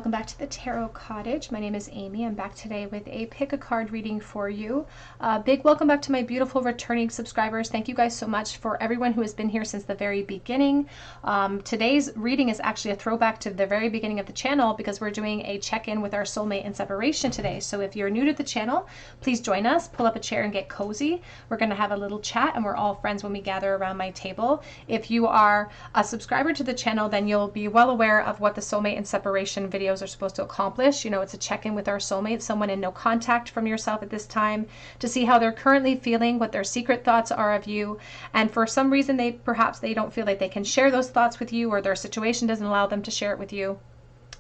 welcome back to the Tarot Cottage. My name is Amy. I'm back today with a pick a card reading for you. Big welcome back to my beautiful returning subscribers. Thank you guys so much for everyone who has been here since the very beginning. Today's reading is actually a throwback to the very beginning of the channel because we're doing a check-in with our soulmate and separation today. So if you're new to the channel, please join us, pull up a chair and get cozy. We're going to have a little chat and we're all friends when we gather around my table. If you are a subscriber to the channel, then you'll be well aware of what the soulmate and separation videos are supposed to accomplish. You know, it's a check-in with our soulmate, someone in no contact from yourself at this time, to see how they're currently feeling, what their secret thoughts are of you, and for some reason perhaps they don't feel like they can share those thoughts with you, or their situation doesn't allow them to share it with you.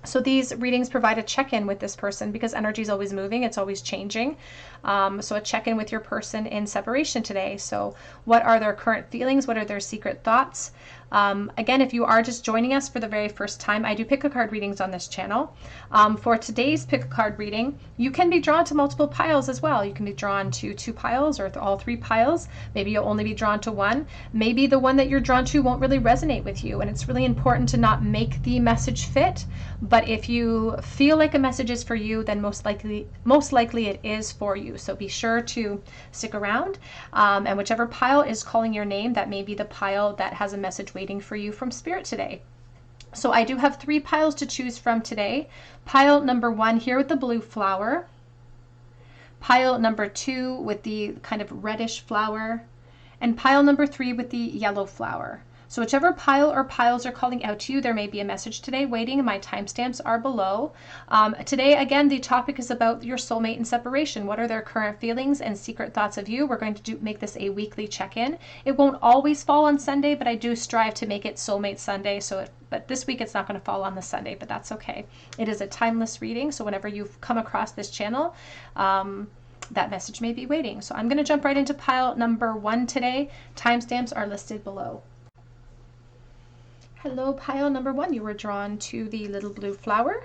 So these readings provide a check-in with this person because energy is always moving, it's always changing. So a check-in with your person in separation today. So what are their current feelings? What are their secret thoughts? Again, if you are just joining us for the very first time, I do pick a card readings on this channel. For today's pick a card reading, you can be drawn to multiple piles as well. You can be drawn to 2 piles or all 3 piles. Maybe you'll only be drawn to 1. Maybe the one that you're drawn to won't really resonate with you. And it's really important to not make the message fit. But if you feel like a message is for you, then most likely it is for you. So be sure to stick around. And whichever pile is calling your name, that may be the pile that has a message waiting for you from Spirit today. So I do have 3 piles to choose from today. Pile number 1 here with the blue flower. Pile number 2 with the kind of reddish flower. And pile number 3 with the yellow flower. So whichever pile or piles are calling out to you, there may be a message today waiting, and my timestamps are below. Today, again, the topic is about your soulmate and separation. What are their current feelings and secret thoughts of you? We're going to make this a weekly check-in. It won't always fall on Sunday, but I do strive to make it Soulmate Sunday. But this week it's not going to fall on the Sunday, but that's okay. It is a timeless reading, so whenever you've come across this channel, that message may be waiting. So I'm going to jump right into pile number 1 today. Timestamps are listed below. Hello, pile number 1. You were drawn to the little blue flower.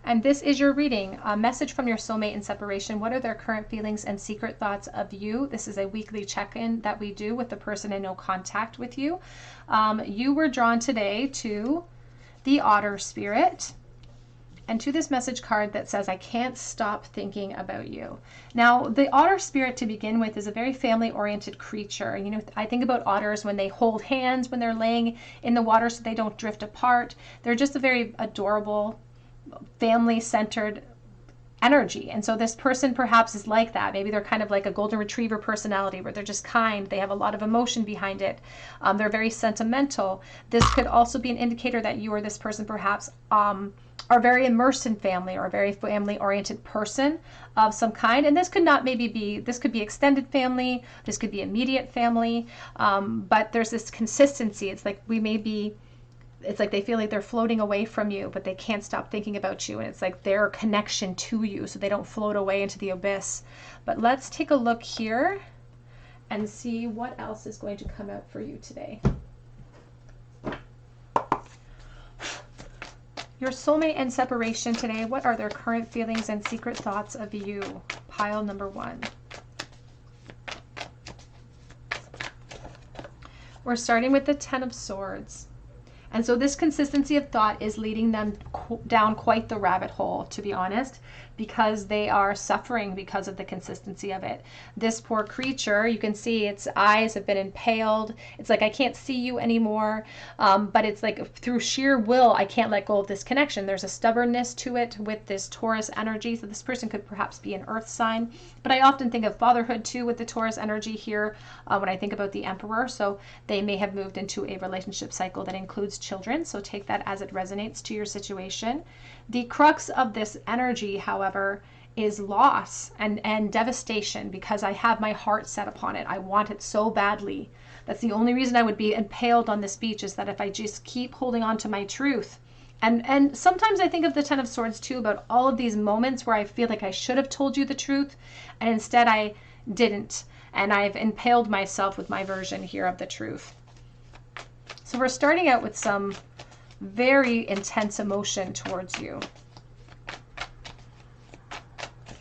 And this is your reading, a message from your soulmate in separation. What are their current feelings and secret thoughts of you? This is a weekly check-in that we do with the person in no contact with you. You were drawn today to the Otter Spirit and to this message card that says, I can't stop thinking about you. Now, the otter spirit to begin with is a very family-oriented creature. You know, I think about otters when they hold hands when they're laying in the water so they don't drift apart. They're just a very adorable, family-centered energy. And so this person perhaps is like that. Maybe they're kind of like a golden retriever personality where they're just kind. They have a lot of emotion behind it. They're very sentimental. This could also be an indicator that you or this person perhaps are very immersed in family, or a very family-oriented person of some kind. And this could this could be extended family, this could be immediate family, but there's this consistency. It's like it's like they feel like they're floating away from you, but they can't stop thinking about you. And it's like their connection to you, so they don't float away into the abyss. But let's take a look here and see what else is going to come out for you today. Your soulmate and separation today, what are their current feelings and secret thoughts of you? Pile number 1. We're starting with the 10 of Swords. And so this consistency of thought is leading them down quite the rabbit hole, to be honest, because they are suffering because of the consistency of it. This poor creature, you can see its eyes have been impaled. It's like, I can't see you anymore. But it's like through sheer will, I can't let go of this connection. There's a stubbornness to it with this Taurus energy. So this person could perhaps be an earth sign. But I often think of fatherhood too with the Taurus energy here when I think about the Emperor. So they may have moved into a relationship cycle that includes children. So take that as it resonates to your situation. The crux of this energy, however, is loss and devastation, because I have my heart set upon it. I want it so badly. That's the only reason I would be impaled on this beach, is that if I just keep holding on to my truth. And sometimes I think of the 10 of Swords too, about all of these moments where I feel like I should have told you the truth, and instead I didn't. And I've impaled myself with my version here of the truth. So we're starting out with some very intense emotion towards you.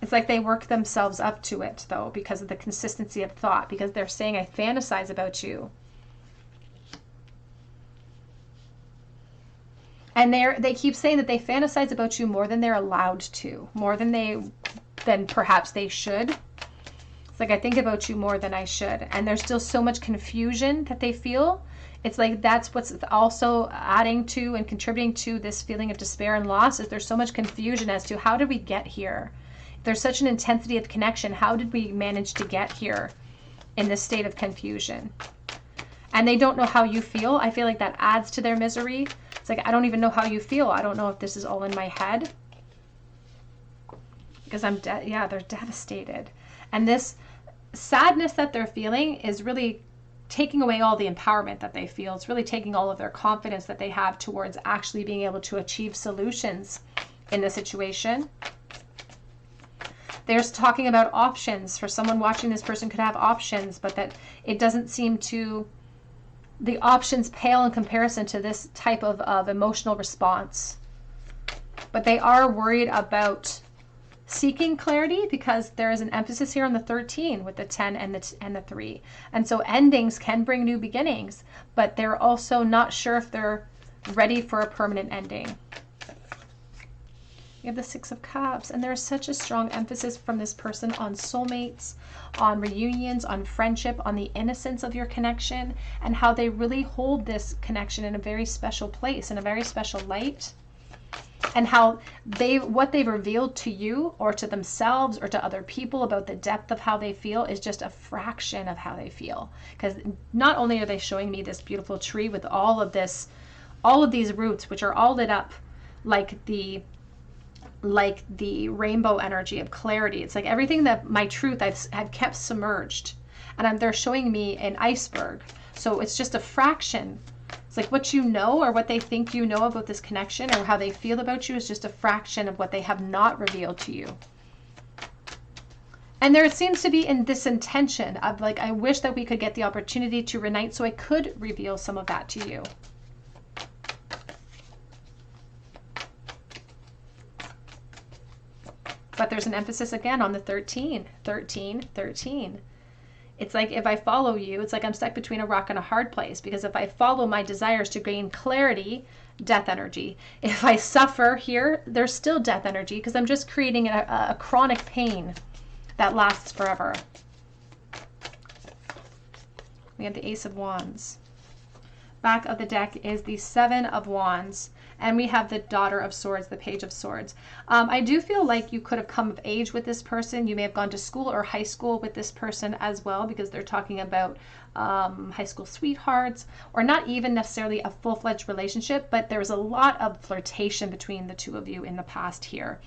It's like they work themselves up to it, though, because of the consistency of thought, because they're saying, I fantasize about you. And they keep saying that they fantasize about you more than they're allowed to, more than perhaps they should. It's like, I think about you more than I should. And there's still so much confusion that they feel. It's like that's what's also adding to and contributing to this feeling of despair and loss, is there's so much confusion as to how did we get here? There's such an intensity of connection. How did we manage to get here in this state of confusion? And they don't know how you feel. I feel like that adds to their misery. It's like, I don't even know how you feel. I don't know if this is all in my head. Because yeah, they're devastated. And this sadness that they're feeling is really taking away all the empowerment that they feel. It's really taking all of their confidence that they have towards actually being able to achieve solutions in the situation. There's talking about options. For someone watching, this person could have options, but that it doesn't seem to, the options pale in comparison to this type of emotional response. But they are worried about seeking clarity, because there is an emphasis here on the 13 with the 10 and the 3. And so endings can bring new beginnings, but they're also not sure if they're ready for a permanent ending. We have the 6 of Cups, and there's such a strong emphasis from this person on soulmates, on reunions, on friendship, on the innocence of your connection, and how they really hold this connection in a very special place, in a very special light. And how what they've revealed to you or to themselves or to other people about the depth of how they feel is just a fraction of how they feel. Because not only are they showing me this beautiful tree with all of these roots, which are all lit up like the rainbow energy of clarity. It's like everything that my truth had kept submerged, and they're showing me an iceberg. So it's just a fraction. It's like what you know, or what they think you know about this connection, or how they feel about you, is just a fraction of what they have not revealed to you. And there seems to be in this intention of like, I wish that we could get the opportunity to reunite so I could reveal some of that to you. But there's an emphasis again on the 13, 13, 13. It's like, if I follow you, it's like I'm stuck between a rock and a hard place, because if I follow my desires to gain clarity, death energy. If I suffer here, there's still death energy, because I'm just creating a chronic pain that lasts forever. We have the Ace of Wands. Back of the deck is the 7 of Wands. And we have the Daughter of Swords, the Page of Swords. I do feel like you could have come of age with this person. You may have gone to school or high school with this person as well, because they're talking about high school sweethearts, or not even necessarily a full-fledged relationship, but there was a lot of flirtation between the two of you in the past here.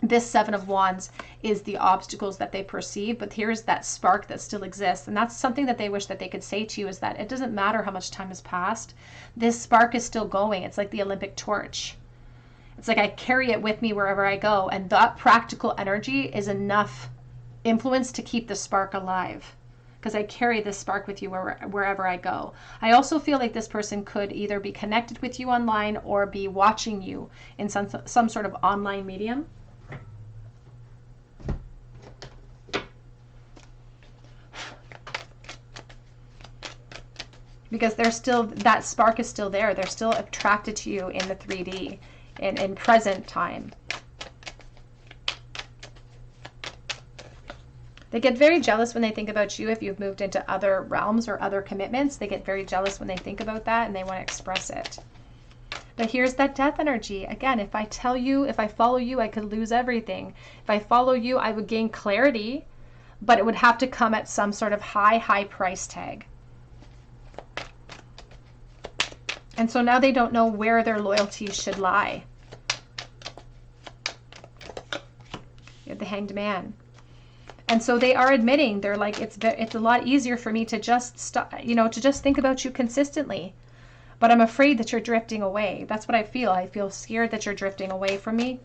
This 7 of Wands is the obstacles that they perceive, but here's that spark that still exists. And that's something that they wish that they could say to you, is that it doesn't matter how much time has passed. This spark is still going. It's like the Olympic torch. It's like I carry it with me wherever I go. And that practical energy is enough influence to keep the spark alive, because I carry this spark with you wherever I go. I also feel like this person could either be connected with you online or be watching you in some sort of online medium. Because they're still, that spark is still there. They're still attracted to you in the 3D, in present time. They get very jealous when they think about you if you've moved into other realms or other commitments. They get very jealous when they think about that, and they want to express it. But here's that death energy. Again, if I tell you, if I follow you, I could lose everything. If I follow you, I would gain clarity, but it would have to come at some sort of high price tag. And so now they don't know where their loyalties should lie. You have the Hanged Man. And so they are admitting, they're like, it's a lot easier for me to just stop, to just think about you consistently. But I'm afraid that you're drifting away. That's what I feel. I feel scared that you're drifting away from me.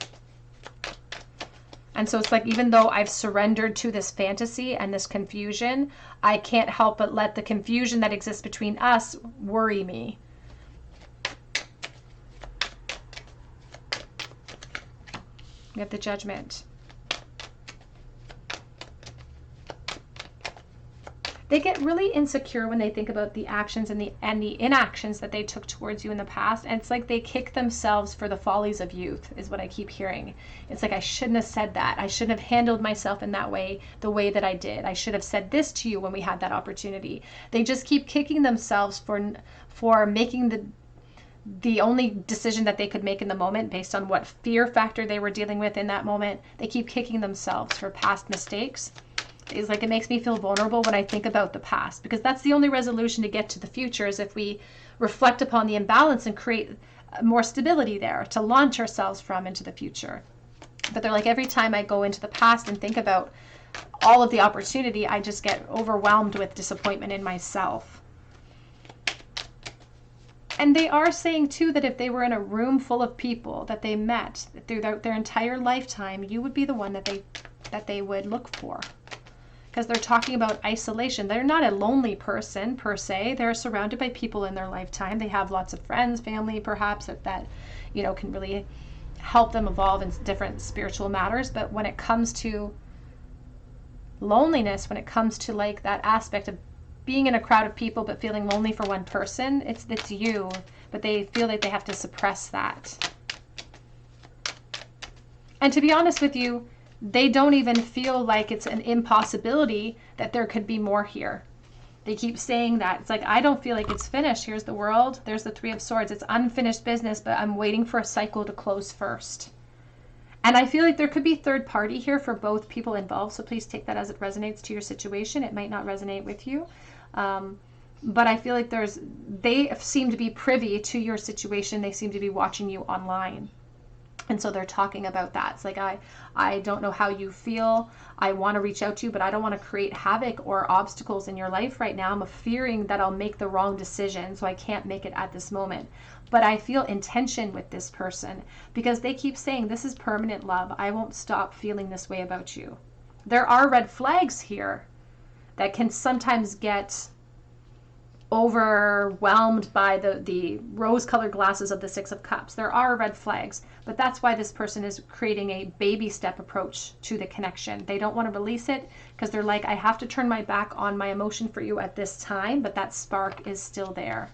And so it's like, even though I've surrendered to this fantasy and this confusion, I can't help but let the confusion that exists between us worry me. We have the Judgment. They get really insecure when they think about the actions and the inactions that they took towards you in the past. And it's like they kick themselves for the follies of youth, is what I keep hearing. It's like, I shouldn't have said that. I shouldn't have handled myself in that way, the way that I did. I should have said this to you when we had that opportunity. They just keep kicking themselves for making the only decision that they could make in the moment based on what fear factor they were dealing with in that moment. They keep kicking themselves for past mistakes. It's like, it makes me feel vulnerable when I think about the past, because that's the only resolution to get to the future, is if we reflect upon the imbalance and create more stability there to launch ourselves from into the future. But they're like, every time I go into the past and think about all of the opportunity, I just get overwhelmed with disappointment in myself. And they are saying too that if they were in a room full of people that they met throughout their entire lifetime, you would be the one that they would look for. Because they're talking about isolation. They're not a lonely person per se. They're surrounded by people in their lifetime. They have lots of friends, family perhaps, that you know, can really help them evolve in different spiritual matters. But when it comes to loneliness, when it comes to like that aspect of being in a crowd of people but feeling lonely for one person, it's you. But they feel like they have to suppress that. And to be honest with you, they don't even feel like it's an impossibility that there could be more here. They keep saying that. It's like, I don't feel like it's finished. Here's the world. There's the Three of Swords. It's unfinished business, but I'm waiting for a cycle to close first. And I feel like there could be third party here for both people involved. So please take that as it resonates to your situation. It might not resonate with you. But I feel like they seem to be privy to your situation. They seem to be watching you online. And so they're talking about that. It's like, I don't know how you feel. I want to reach out to you, but I don't want to create havoc or obstacles in your life right now. I'm fearing that I'll make the wrong decision, so I can't make it at this moment. But I feel intention with this person, because they keep saying, this is permanent love. I won't stop feeling this way about you. There are red flags here that can sometimes get overwhelmed by the rose-colored glasses of the Six of Cups. There are red flags, but that's why this person is creating a baby step approach to the connection. They don't want to release it because they're like, I have to turn my back on my emotion for you at this time, but that spark is still there.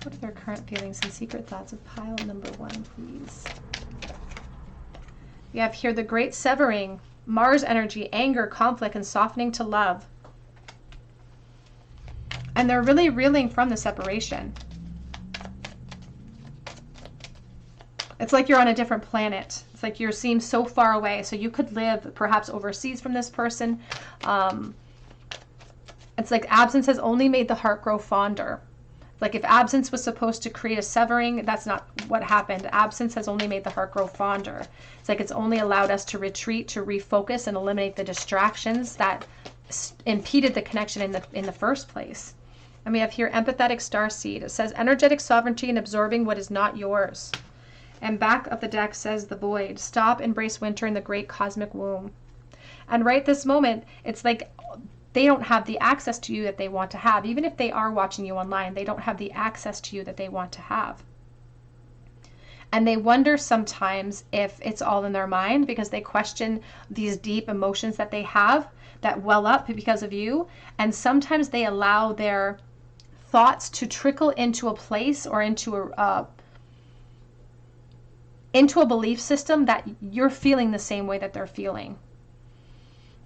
What are their current feelings and secret thoughts of pile number 1, please? We have here the great severing, Mars energy, anger, conflict, and softening to love. And they're really reeling from the separation. It's like you're on a different planet. It's like you seem so far away. So you could live perhaps overseas from this person. It's like absence has only made the heart grow fonder. Like if absence was supposed to create a severing, that's not what happened. Absence has only made the heart grow fonder. It's like it's only allowed us to retreat, to refocus, and eliminate the distractions that impeded the connection in the first place. And we have here empathetic starseed. It says energetic sovereignty and absorbing what is not yours. And back of the deck says the void. Stop, embrace winter in the great cosmic womb. And right this moment, it's like they don't have the access to you that they want to have. Even if they are watching you online, they don't have the access to you that they want to have. And they wonder sometimes if it's all in their mind, because they question these deep emotions that they have that well up because of you. And sometimes they allow their thoughts to trickle into a place or into a belief system that you're feeling the same way that they're feeling.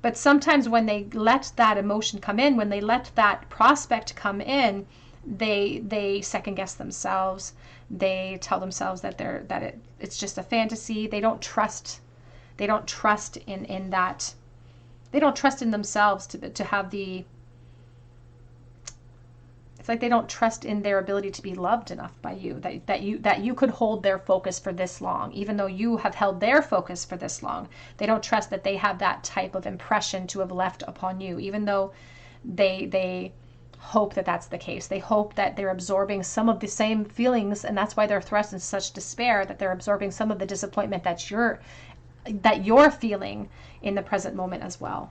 But sometimes when they let that emotion come in, when they let that prospect come in, they second guess themselves. They tell themselves that it's just a fantasy. They don't trust in that. They don't trust in themselves to have the. It's like they don't trust in their ability to be loved enough by you, that you could hold their focus for this long, even though you have held their focus for this long. They don't trust that they have that type of impression to have left upon you, even though they hope that that's the case. They hope that they're absorbing some of the same feelings, and that's why they're thrust in such despair, that they're absorbing some of the disappointment that you're feeling in the present moment as well.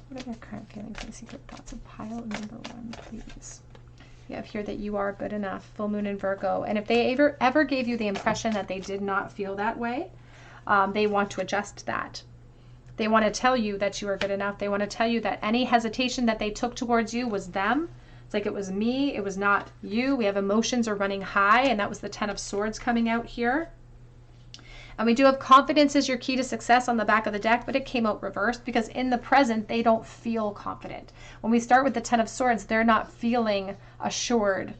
What are their current feelings and secret thoughts of pile number 1, please? You have here that you are good enough, full moon in Virgo. And if they ever gave you the impression that they did not feel that way, they want to adjust that. They want to tell you that you are good enough. They want to tell you that any hesitation that they took towards you was them. It's like it was me, it was not you. We have emotions are running high, and that was the 10 of Swords coming out here. And we do have confidence is your key to success on the back of the deck, but it came out reversed because in the present, they don't feel confident. When we start with the 10 of Swords, they're not feeling assured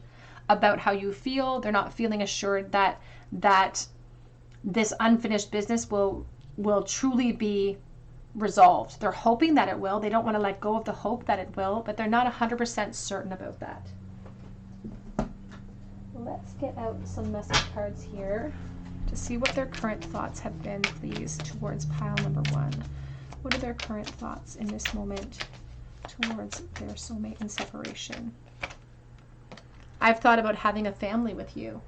about how you feel. They're not feeling assured that this unfinished business will truly be resolved. They're hoping that it will. They don't want to let go of the hope that it will, but they're not 100% certain about that. Let's get out some message cards here to see what their current thoughts have been, please, towards pile number 1. What are their current thoughts in this moment towards their soulmate and separation? I've thought about having a family with you.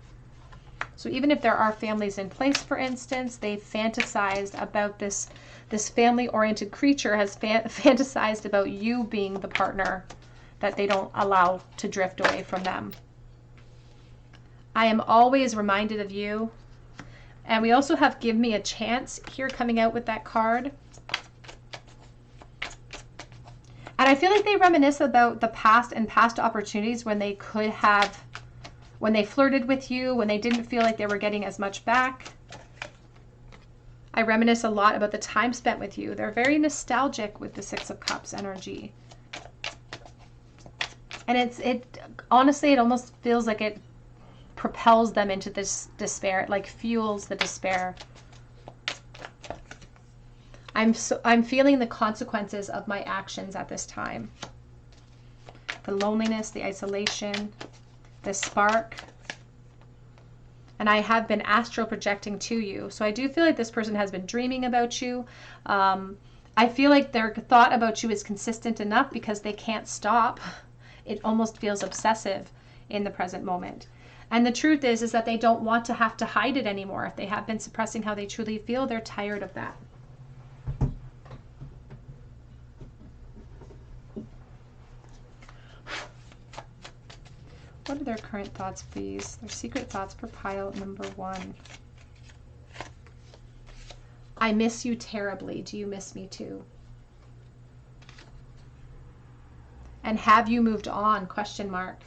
So even if there are families in place, for instance, they fantasized about this family-oriented creature has fantasized about you being the partner that they don't allow to drift away from them. I am always reminded of you. And we also have Give Me a Chance here coming out with that card. And I feel like they reminisce about the past and past opportunities when they could have, when they flirted with you, when they didn't feel like they were getting as much back. I reminisce a lot about the time spent with you. They're very nostalgic with the 6 of Cups energy. And honestly, it almost feels like it propels them into this despair. It like fuels the despair. I'm feeling the consequences of my actions at this time. The loneliness, the isolation, the spark. And I have been astral projecting to you. So I do feel like this person has been dreaming about you. I feel like their thought about you is consistent enough because they can't stop. It almost feels obsessive in the present moment. And the truth is that they don't want to have to hide it anymore. If they have been suppressing how they truly feel, they're tired of that. What are their current thoughts, please? Their secret thoughts for pile number 1. I miss you terribly. Do you miss me too? And have you moved on? Question mark.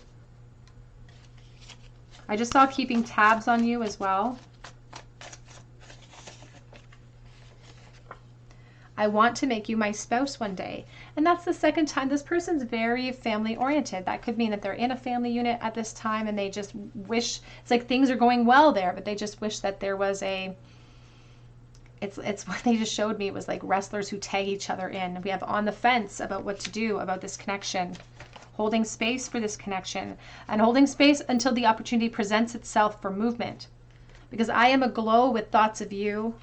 I just saw keeping tabs on you as well. I want to make you my spouse one day. And that's the second time. This person's very family oriented. That could mean that they're in a family unit at this time and they just wish, it's like things are going well there, but they just wish that there was it's what they just showed me. It was like wrestlers who tag each other in. We have on the fence about what to do about this connection. Holding space for this connection and holding space until the opportunity presents itself for movement. Because I am aglow with thoughts of you.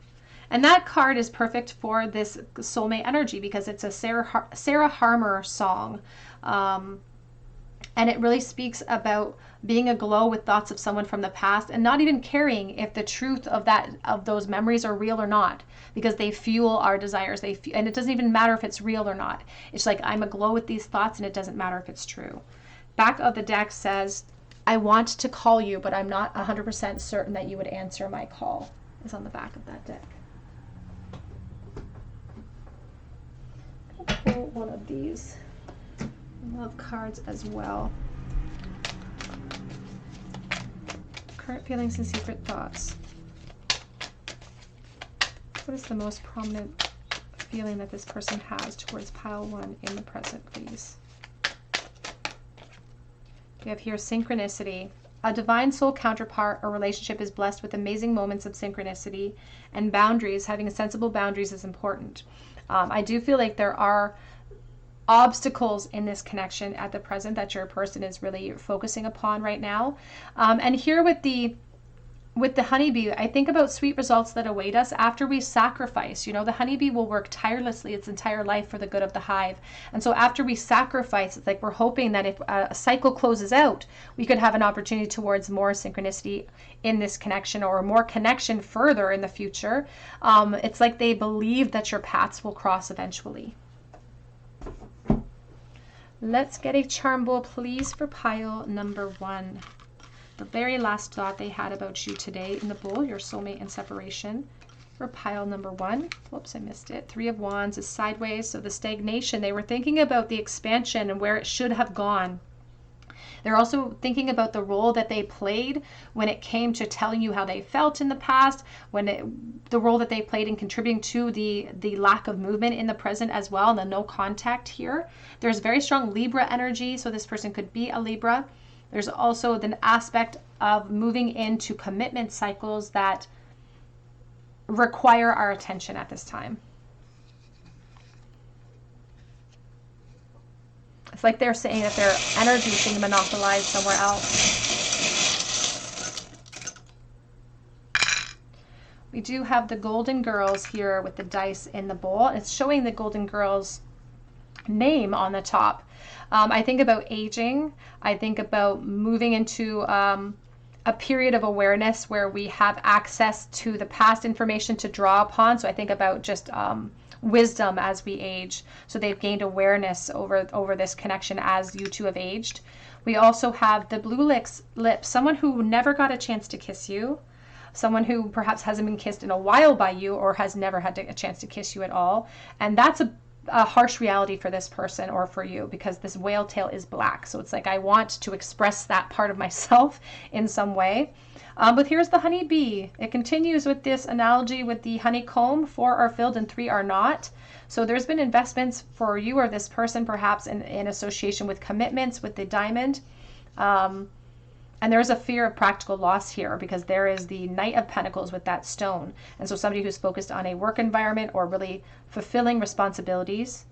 And that card is perfect for this soulmate energy because it's a Sarah Harmer song. And it really speaks about being aglow with thoughts of someone from the past and not even caring if the truth of those memories are real or not, because they fuel our desires. And it doesn't even matter if it's real or not. It's like I'm aglow with these thoughts and it doesn't matter if it's true. Back of the deck says, I want to call you, but I'm not 100% certain that you would answer my call, is on the back of that deck. I'll pull one of these. I love cards as well. Current feelings and secret thoughts. What is the most prominent feeling that this person has towards pile 1 in the present, please? We have here synchronicity. A divine soul counterpart or relationship is blessed with amazing moments of synchronicity, and boundaries. Having sensible boundaries is important. I do feel like there are obstacles in this connection at the present that your person is really focusing upon right now. And here with the honeybee, I think about sweet results that await us after we sacrifice. You know, the honeybee will work tirelessly its entire life for the good of the hive. And so after we sacrifice, it's like we're hoping that if a cycle closes out, we could have an opportunity towards more synchronicity in this connection or more connection further in the future. It's like they believe that your paths will cross eventually. Let's get a charm bowl, please, for pile number 1. The very last thought they had about you today in the bowl, your soulmate and separation. For pile number 1, whoops, I missed it. 3 of Wands is sideways, so the stagnation. They were thinking about the expansion and where it should have gone. They're also thinking about the role that they played when it came to telling you how they felt in the past, the role that they played in contributing to the lack of movement in the present as well, and the no contact here. There's very strong Libra energy, so this person could be a Libra. There's also the aspect of moving into commitment cycles that require our attention at this time. It's like they're saying that their energy is being monopolized somewhere else. We do have the Golden Girls here with the dice in the bowl. It's showing the Golden Girls name on the top. I think about aging. I think about moving into a period of awareness where we have access to the past information to draw upon. So I think about just wisdom as we age. So they've gained awareness over this connection as you two have aged. We also have the blue lips, someone who never got a chance to kiss you, someone who perhaps hasn't been kissed in a while by you or has never had a chance to kiss you at all. And that's a harsh reality for this person or for you, because this whale tail is black. So it's like I want to express that part of myself in some way. But here's the honeybee. It continues with this analogy with the honeycomb. 4 are filled and 3 are not. So there's been investments for you or this person, perhaps in association with commitments with the diamond. And there's a fear of practical loss here because there is the Knight of Pentacles with that stone. And so somebody who's focused on a work environment or really fulfilling responsibilities.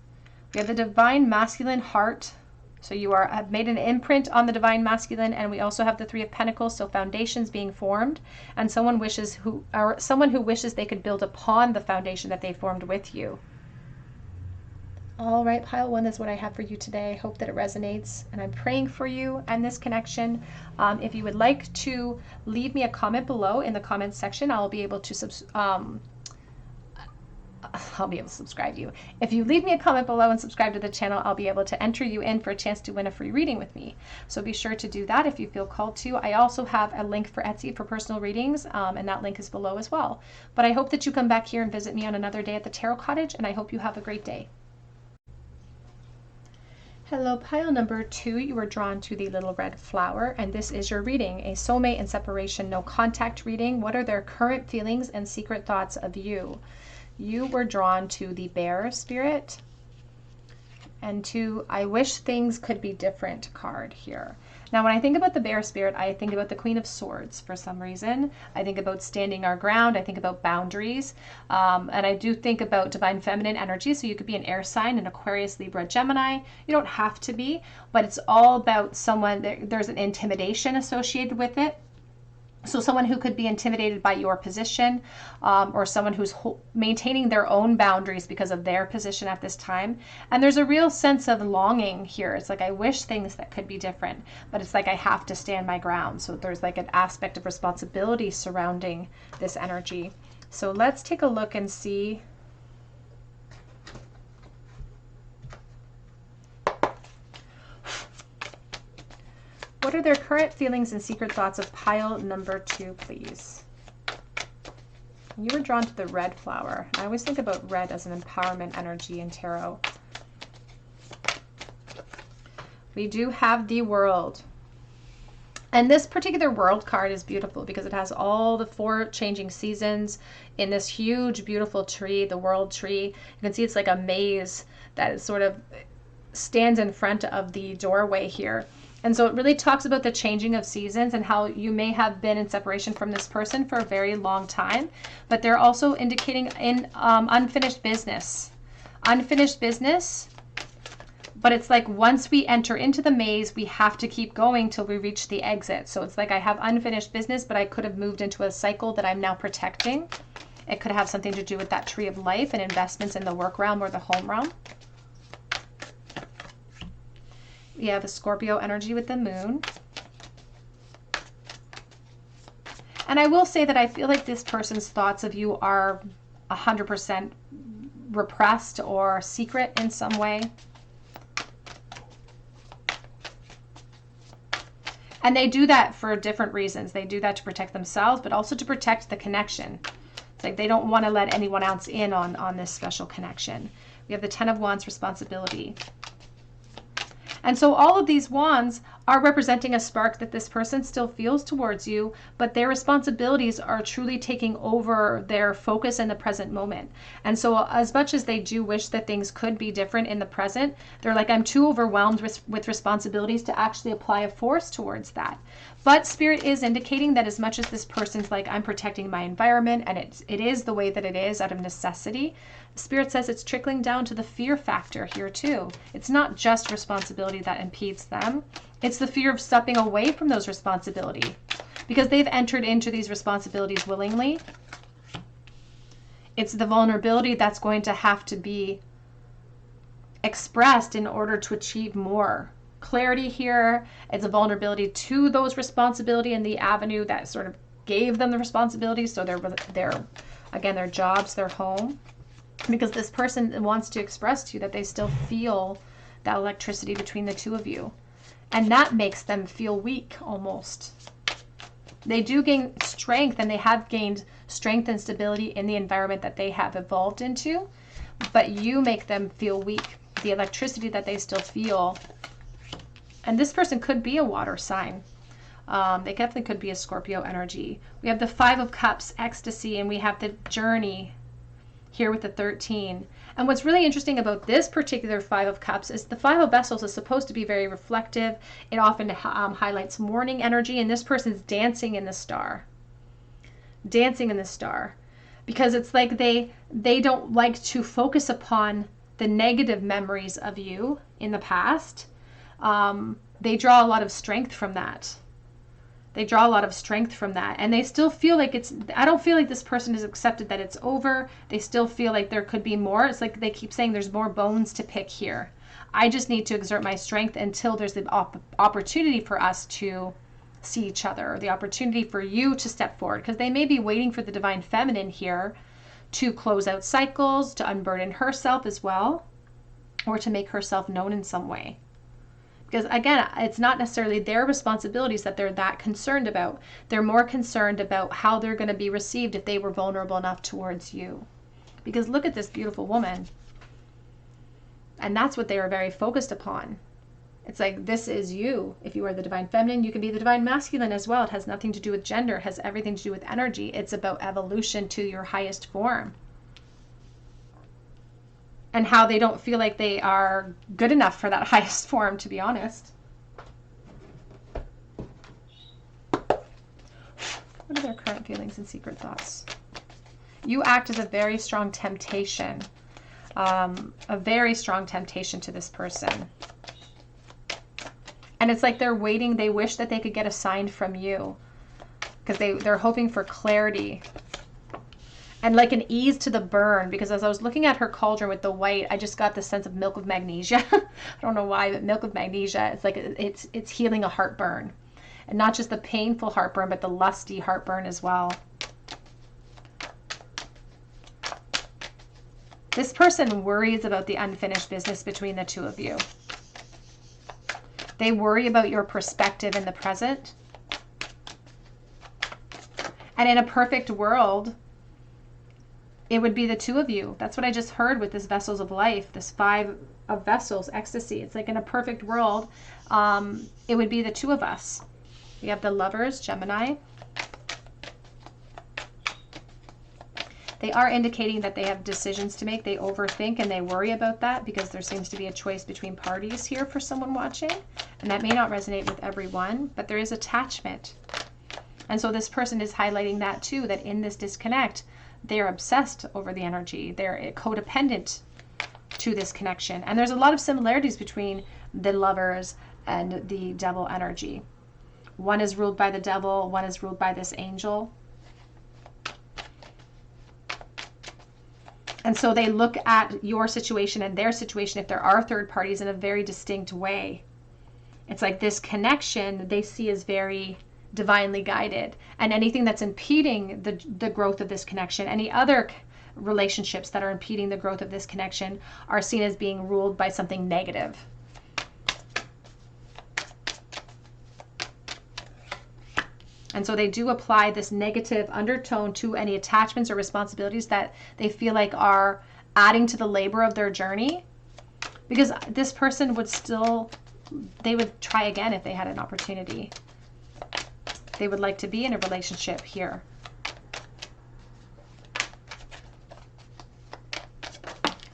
We have the Divine Masculine heart. So you have made an imprint on the Divine Masculine, and we also have the 3 of Pentacles, so foundations being formed, and someone who wishes they could build upon the foundation that they formed with you. All right, pile 1 is what I have for you today. I hope that it resonates, and I'm praying for you and this connection. If you would like to leave me a comment below in the comments section, I'll be able to subscribe you. If you leave me a comment below and subscribe to the channel, I'll be able to enter you in for a chance to win a free reading with me. So be sure to do that if you feel called to. I also have a link for Etsy for personal readings, and that link is below as well. But I hope that you come back here and visit me on another day at the Tarot Cottage, and I hope you have a great day. Hello, pile number 2, you were drawn to the little red flower, and this is your reading, a soulmate and separation, no contact reading. What are their current feelings and secret thoughts of you? You were drawn to the bear spirit and to I wish things could be different card here. Now, when I think about the bear spirit, I think about the Queen of Swords for some reason. I think about standing our ground. I think about boundaries. And I do think about divine feminine energy. So you could be an air sign, an Aquarius, Libra, Gemini. You don't have to be, but it's all about someone. There's an intimidation associated with it. So someone who could be intimidated by your position, or someone who's maintaining their own boundaries because of their position at this time. And there's a real sense of longing here. It's like, I wish things that could be different, but it's like I have to stand my ground. So there's like an aspect of responsibility surrounding this energy. So let's take a look and see. What are their current feelings and secret thoughts of pile number 2, please? You were drawn to the red flower. I always think about red as an empowerment energy in tarot. We do have the World. And this particular World card is beautiful because it has all the 4 changing seasons in this huge, beautiful tree, the World tree. You can see it's like a maze that is sort of stands in front of the doorway here. And so it really talks about the changing of seasons and how you may have been in separation from this person for a very long time, but they're also indicating in unfinished business. Unfinished business, but it's like once we enter into the maze, we have to keep going till we reach the exit. So it's like I have unfinished business, but I could have moved into a cycle that I'm now protecting. It could have something to do with that tree of life and investments in the work realm or the home realm. We have a Scorpio energy with the moon. And I will say that I feel like this person's thoughts of you are 100% repressed or secret in some way. And they do that for different reasons. They do that to protect themselves, but also to protect the connection. It's like they don't want to let anyone else in on this special connection. We have the Ten of Wands, responsibility. And so all of these wands are representing a spark that this person still feels towards you, but their responsibilities are truly taking over their focus in the present moment. And so as much as they do wish that things could be different in the present, they're like, I'm too overwhelmed with responsibilities to actually apply a force towards that. But Spirit is indicating that as much as this person's like, I'm protecting my environment and it is the way that it is out of necessity, Spirit says it's trickling down to the fear factor here too. It's not just responsibility that impedes them. It's the fear of stepping away from those responsibilities because they've entered into these responsibilities willingly. It's the vulnerability that's going to have to be expressed in order to achieve more clarity here. It's a vulnerability to those responsibilities and the avenue that sort of gave them the responsibilities. So their jobs, their home. Because this person wants to express to you that they still feel that electricity between the two of you. And that makes them feel weak almost. They do gain strength, and they have gained strength and stability in the environment that they have evolved into. But you make them feel weak. The electricity that they still feel. And this person could be a water sign. They definitely could be a Scorpio energy. We have the Five of Cups, ecstasy, and we have the journey here with the 13. And what's really interesting about this particular Five of Cups is the Five of Vessels is supposed to be very reflective. It often highlights morning energy, and this person's dancing in the star. Dancing in the star. Because it's like they don't like to focus upon the negative memories of you in the past. They draw a lot of strength from that. They draw a lot of strength from that. And they still feel like I don't feel like this person has accepted that it's over. They still feel like there could be more. It's like they keep saying there's more bones to pick here. I just need to exert my strength until there's the opportunity for us to see each other, or the opportunity for you to step forward. Because they may be waiting for the divine feminine here to close out cycles, to unburden herself as well, or to make herself known in some way. Because again, it's not necessarily their responsibilities that they're that concerned about. They're more concerned about how they're going to be received if they were vulnerable enough towards you. Because look at this beautiful woman. And that's what they are very focused upon. It's like, this is you. If you are the divine feminine, you can be the divine masculine as well. It has nothing to do with gender. It has everything to do with energy. It's about evolution to your highest form. And how they don't feel like they are good enough for that highest form, to be honest. What are their current feelings and secret thoughts? You act as a very strong temptation. A very strong temptation to this person. And it's like they're waiting. They wish that they could get a sign from you. Because they're hoping for clarity. And like an ease to the burn, because as I was looking at her cauldron with the white, I just got the sense of milk of magnesia. I don't know why, but milk of magnesia, it's like it's healing a heartburn. And not just the painful heartburn, but the lusty heartburn as well. This person worries about the unfinished business between the two of you. They worry about your perspective in the present. And in a perfect world, it would be the two of you. That's what I just heard with this Vessels of Life, this Five of Vessels, ecstasy. It's like in a perfect world, it would be the two of us. We have the Lovers, Gemini. They are indicating that they have decisions to make. They overthink and they worry about that because there seems to be a choice between parties here for someone watching. And that may not resonate with everyone, but there is attachment. And so this person is highlighting that too, that in this disconnect, they're obsessed over the energy. They're codependent to this connection. And there's a lot of similarities between the Lovers and the Devil energy. One is ruled by the devil, one is ruled by this angel. And so they look at your situation and their situation, if there are third parties, in a very distinct way. It's like this connection they see as very divinely guided, and anything that's impeding the growth of this connection, any other relationships that are impeding the growth of this connection, are seen as being ruled by something negative. And so they do apply this negative undertone to any attachments or responsibilities that they feel like are adding to the labor of their journey. Because this person would still, they would try again if they had an opportunity. They would like to be in a relationship here.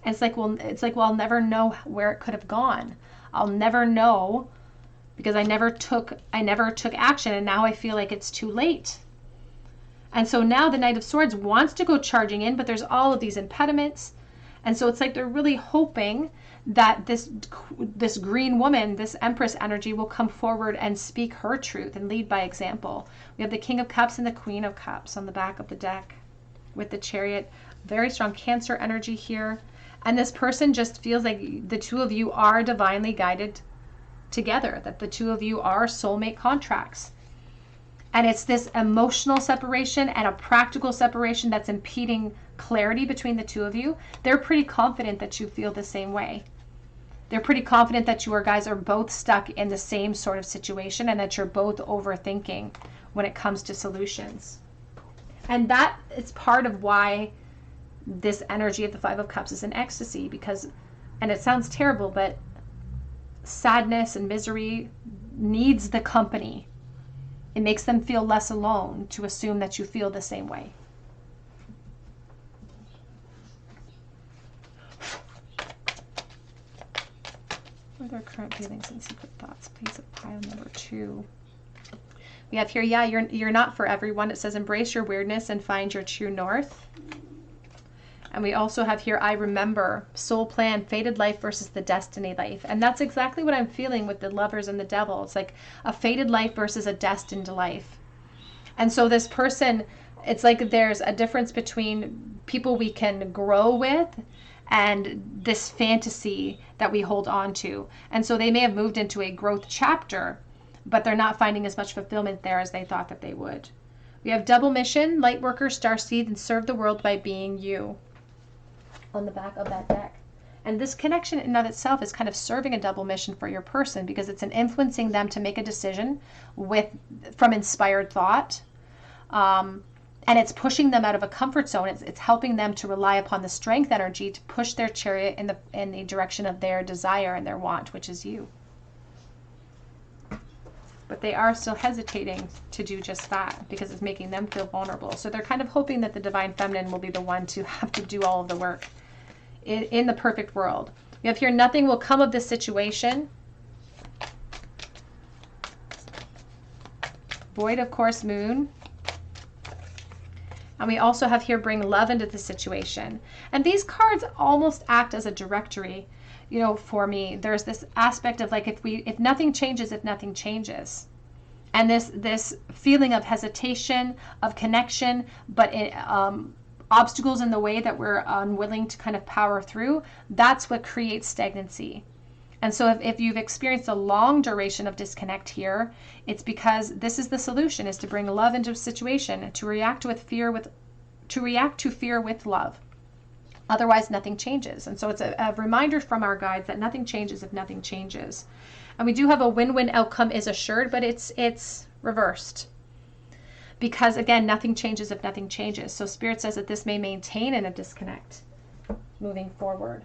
And it's like, well, I'll never know where it could have gone. I'll never know because I never took action, and now I feel like it's too late. And so now the Knight of Swords wants to go charging in, but there's all of these impediments. And so it's like they're really hoping that this green woman, this Empress energy, will come forward and speak her truth and lead by example. We have the King of Cups and the Queen of Cups on the back of the deck with the Chariot. Very strong Cancer energy here. And this person just feels like the two of you are divinely guided together, that the two of you are soulmate contracts. And it's this emotional separation and a practical separation that's impeding clarity between the two of you. They're pretty confident that you feel the same way. They're pretty confident that you guys are both stuck in the same sort of situation and that you're both overthinking when it comes to solutions. And that is part of why this energy of the Five of Cups is in ecstasy, because, and it sounds terrible, but sadness and misery needs the company. It makes them feel less alone to assume that you feel the same way. What are their current feelings and secret thoughts? Please, of pile number 2. We have here, yeah, you're not for everyone. It says embrace your weirdness and find your true north. And we also have here, I remember, soul plan, fated life versus the destiny life. And that's exactly what I'm feeling with the Lovers and the Devil. It's like a fated life versus a destined life. And so this person, it's like there's a difference between people we can grow with and this fantasy that we hold on to. And so they may have moved into a growth chapter, but they're not finding as much fulfillment there as they thought that they would. We have double mission, light worker, starseed, and serve the world by being you on the back of that deck. And this connection in and of itself is kind of serving a double mission for your person, because it's an influencing them to make a decision from inspired thought. And it's pushing them out of a comfort zone. It's helping them to rely upon the strength energy to push their chariot in the direction of their desire and their want, which is you. But they are still hesitating to do just that because it's making them feel vulnerable. So they're kind of hoping that the Divine Feminine will be the one to have to do all of the work in the perfect world. We have here, nothing will come of this situation. Void, of course, Moon. And we also have here, bring love into the situation. And these cards almost act as a directory. You know, for me, there's this aspect of like, if nothing changes, if nothing changes. And this feeling of hesitation, of connection, but obstacles in the way that we're unwilling to kind of power through, that's what creates stagnancy. And so if you've experienced a long duration of disconnect here, it's because this is the solution, is to bring love into a situation, to react to fear with love. Otherwise, nothing changes. And so it's a reminder from our guides that nothing changes if nothing changes. And we do have a win-win outcome is assured, but it's reversed. Because again, nothing changes if nothing changes. So Spirit says that this may maintain in a disconnect moving forward.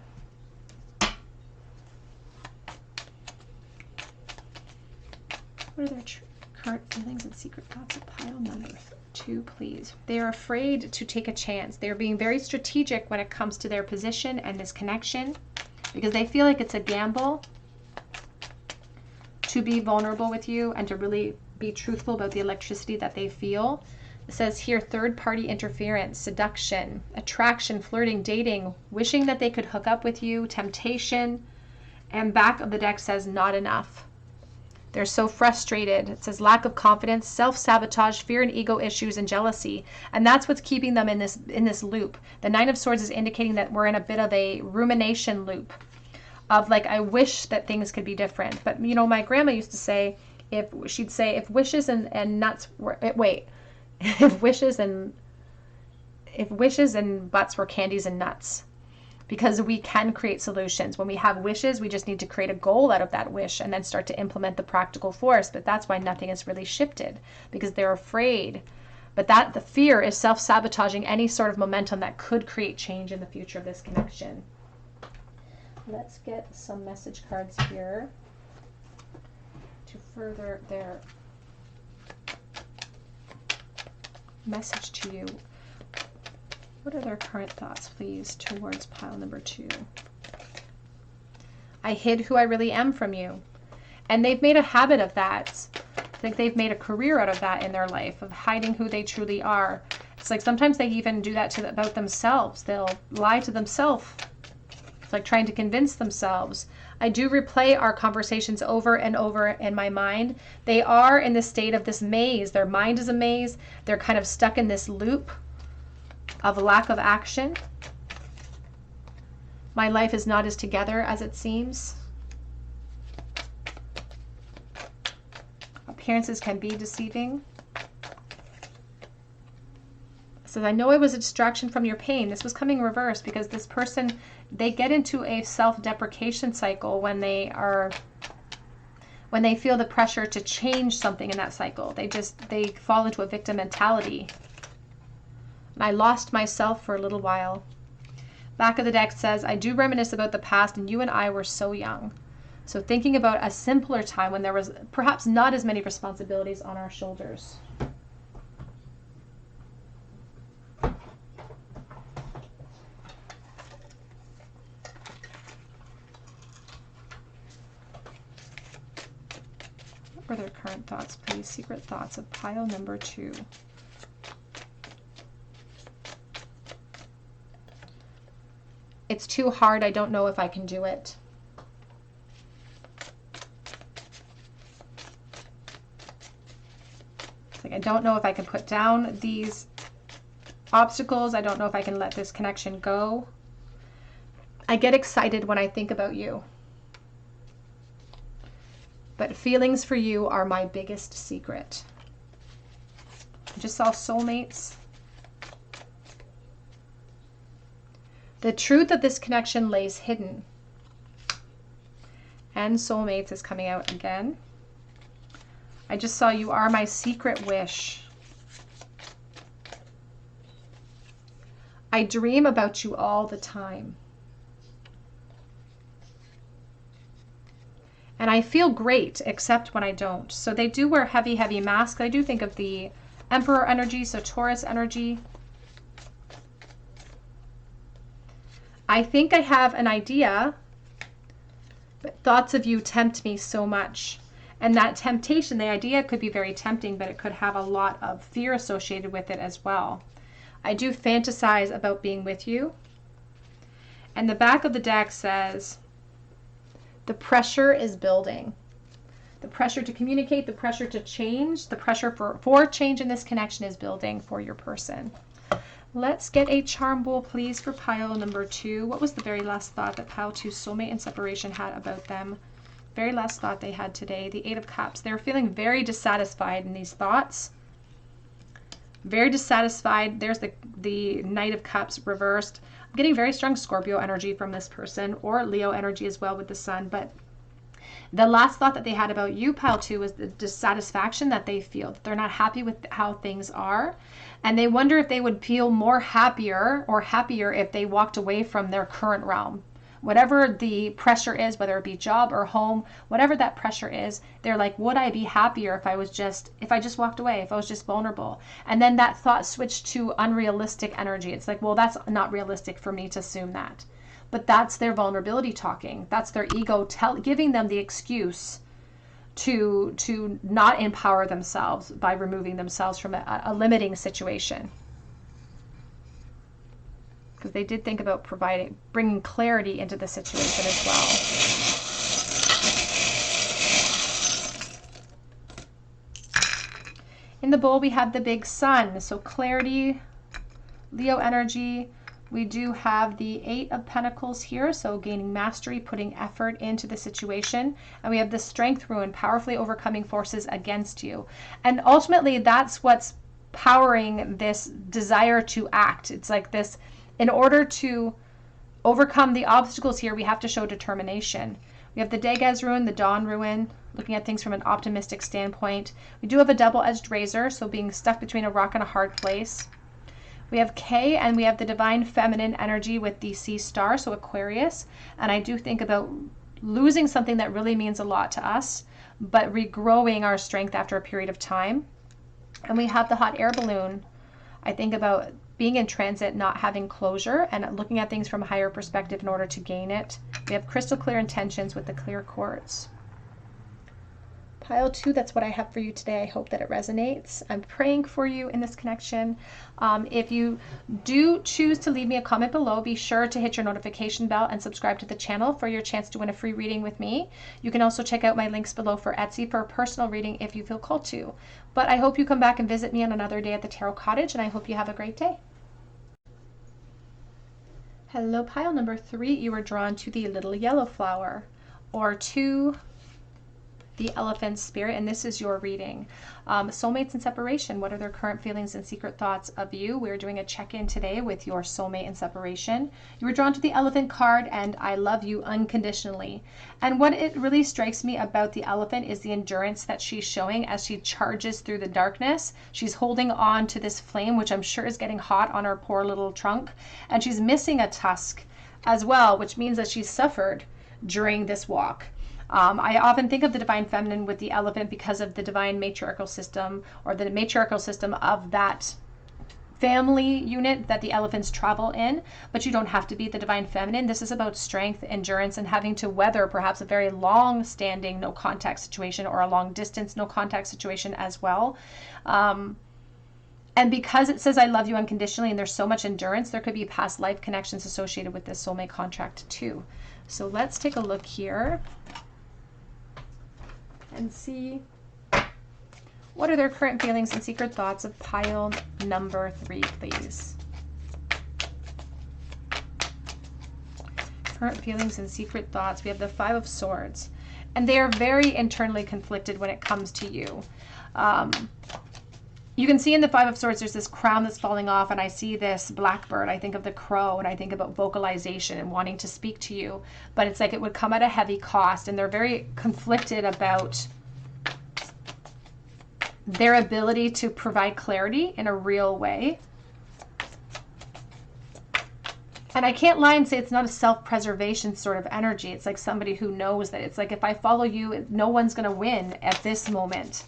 What are their current feelings and secret thoughts of pile number 2, please? They are afraid to take a chance. They are being very strategic when it comes to their position and this connection, because they feel like it's a gamble to be vulnerable with you and to really be truthful about the electricity that they feel. It says here, third-party interference, seduction, attraction, flirting, dating, wishing that they could hook up with you, temptation, and back of the deck says not enough. They're so frustrated. It says lack of confidence, self-sabotage, fear and ego issues, and jealousy. And that's what's keeping them in this loop. The Nine of Swords is indicating that we're in a bit of a rumination loop of like, I wish that things could be different. But you know, my grandma used to say, if wishes and nuts were, if wishes and butts were candies and nuts. because we can create solutions. When we have wishes, we just need to create a goal out of that wish and then start to implement the practical force. But that's why nothing is really shifted, because they're afraid. But the fear is self-sabotaging any sort of momentum that could create change in the future of this connection. Let's get some message cards here to further their message to you. What are their current thoughts, please, towards pile number 2? I hid who I really am from you. And they've made a habit of that. I think they've made a career out of that in their life, of hiding who they truly are. It's like sometimes they even do that about themselves. They'll lie to themselves. It's like trying to convince themselves. I do replay our conversations over and over in my mind. They are in the state of this maze. Their mind is a maze. They're kind of stuck in this loop of lack of action. My life is not as together as it seems. Appearances can be deceiving. It says, I know it was a distraction from your pain. This was coming reversed because this person, they get into a self-deprecation cycle when they feel the pressure to change something in that cycle. They fall into a victim mentality. I lost myself for a little while. Back of the deck says, I do reminisce about the past and you and I were so young. So thinking about a simpler time when there was perhaps not as many responsibilities on our shoulders. What were their current thoughts, please? Secret thoughts of pile number 2. It's too hard. I don't know if I can do it. It's like I don't know if I can put down these obstacles. I don't know if I can let this connection go. I get excited when I think about you. But feelings for you are my biggest secret. I just saw soulmates. The truth of this connection lays hidden. And soulmates is coming out again. I just saw you are my secret wish. I dream about you all the time. And I feel great, except when I don't. So they do wear heavy, heavy masks. I do think of the Emperor energy, so Taurus energy. I think I have an idea, but thoughts of you tempt me so much. And that temptation, the idea could be very tempting, but it could have a lot of fear associated with it as well. I do fantasize about being with you. And the back of the deck says, the pressure is building. The pressure to communicate, the pressure to change, the pressure for change in this connection is building for your person. Let's get a charm bowl, please, for pile number 2. What was the very last thought that pile 2 soulmate and separation had about them? Very last thought they had today, the 8 of Cups. They're feeling very dissatisfied in these thoughts. Very dissatisfied. There's the Knight of Cups reversed. I'm getting very strong Scorpio energy from this person, or Leo energy as well with the sun. But the last thought that they had about you, pile 2, was the dissatisfaction that they feel. They're not happy with how things are. And they wonder if they would feel more happier if they walked away from their current realm. Whatever the pressure is, whether it be job or home, whatever that pressure is, they're like, would I be happier if I just walked away, if I was just vulnerable? And then that thought switched to unrealistic energy. It's like, well, that's not realistic for me to assume that. But that's their vulnerability talking. That's their ego giving them the excuse to not empower themselves by removing themselves from a limiting situation. Because they did think about bringing clarity into the situation as well. In the bowl, we have the big sun. So clarity, Leo energy. We do have the 8 of Pentacles here, so gaining mastery, putting effort into the situation. And we have the Strength rune, powerfully overcoming forces against you. And ultimately, that's what's powering this desire to act. It's like this, in order to overcome the obstacles here, we have to show determination. We have the Dagaz rune, the Dawn rune, looking at things from an optimistic standpoint. We do have a double-edged razor, so being stuck between a rock and a hard place. We have K, and we have the divine feminine energy with the sea star, so Aquarius. And I do think about losing something that really means a lot to us, but regrowing our strength after a period of time. And we have the hot air balloon. I think about being in transit, not having closure, and looking at things from a higher perspective in order to gain it. We have crystal clear intentions with the clear quartz. Pile 2, that's what I have for you today. I hope that it resonates. I'm praying for you in this connection. If you do choose to leave me a comment below, be sure to hit your notification bell and subscribe to the channel for your chance to win a free reading with me. You can also check out my links below for Etsy for a personal reading if you feel called to. But I hope you come back and visit me on another day at the Tarot Cottage, and I hope you have a great day. Hello, pile number 3. You were drawn to the little yellow flower, or to the elephant spirit, and this is your reading. Soulmates and separation. What are their current feelings and secret thoughts of you? We're doing a check-in today with your soulmate and separation. You were drawn to the elephant card, and I love you unconditionally. And what it really strikes me about the elephant is the endurance that she's showing as she charges through the darkness. She's holding on to this flame, which I'm sure is getting hot on her poor little trunk, and she's missing a tusk as well, which means that she's suffered during this walk. I often think of the divine feminine with the elephant because of the divine matriarchal system, or the matriarchal system of that family unit that the elephants travel in. But you don't have to be the divine feminine. This is about strength, endurance, and having to weather perhaps a very long standing no contact situation, or a long distance no contact situation as well. And because it says I love you unconditionally and there's so much endurance, there could be past life connections associated with this soulmate contract too. So let's take a look here and see what are their current feelings and secret thoughts of pile number 3, please. Current feelings and secret thoughts. We have the 5 of Swords, and they are very internally conflicted when it comes to you. You can see in the 5 of Swords, there's this crown that's falling off, and I see this blackbird. I think of the crow, and I think about vocalization and wanting to speak to you. But it's like it would come at a heavy cost, and they're very conflicted about their ability to provide clarity in a real way. And I can't lie and say it's not a self-preservation sort of energy. It's like somebody who knows that it's like, if I follow you, no one's going to win at this moment.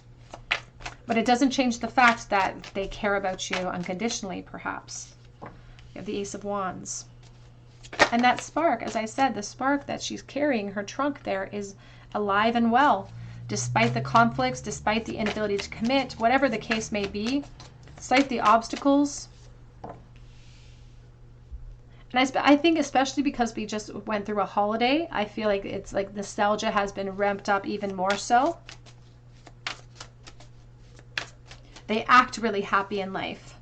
But it doesn't change the fact that they care about you unconditionally, perhaps. You have the Ace of Wands. And that spark, as I said, the spark that she's carrying, her trunk there, is alive and well. Despite the conflicts, despite the inability to commit, whatever the case may be, despite the obstacles. And I think especially because we just went through a holiday, I feel like it's like nostalgia has been ramped up even more so. They act really happy in life.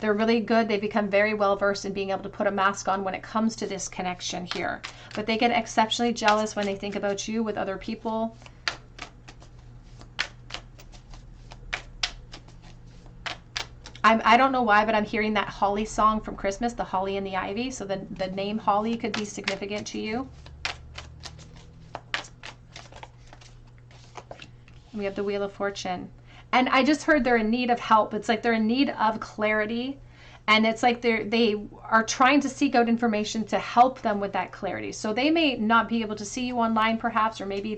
They're really good. They become very well versed in being able to put a mask on when it comes to this connection here. But they get exceptionally jealous when they think about you with other people. I don't know why, but I'm hearing that Holly song from Christmas, the Holly and the Ivy. So the name Holly could be significant to you. We have the Wheel of Fortune. And I just heard they're in need of help. It's like they're in need of clarity. And it's like they are trying to seek out information to help them with that clarity. So they may not be able to see you online perhaps, or maybe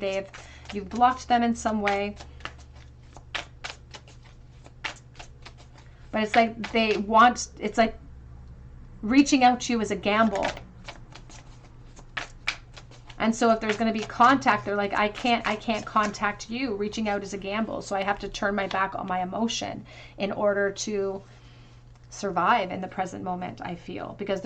you've blocked them in some way. But it's like it's like reaching out to you is a gamble. And so if there's going to be contact, they're like, I can't contact you. Reaching out is a gamble. So I have to turn my back on my emotion in order to survive in the present moment, I feel. Because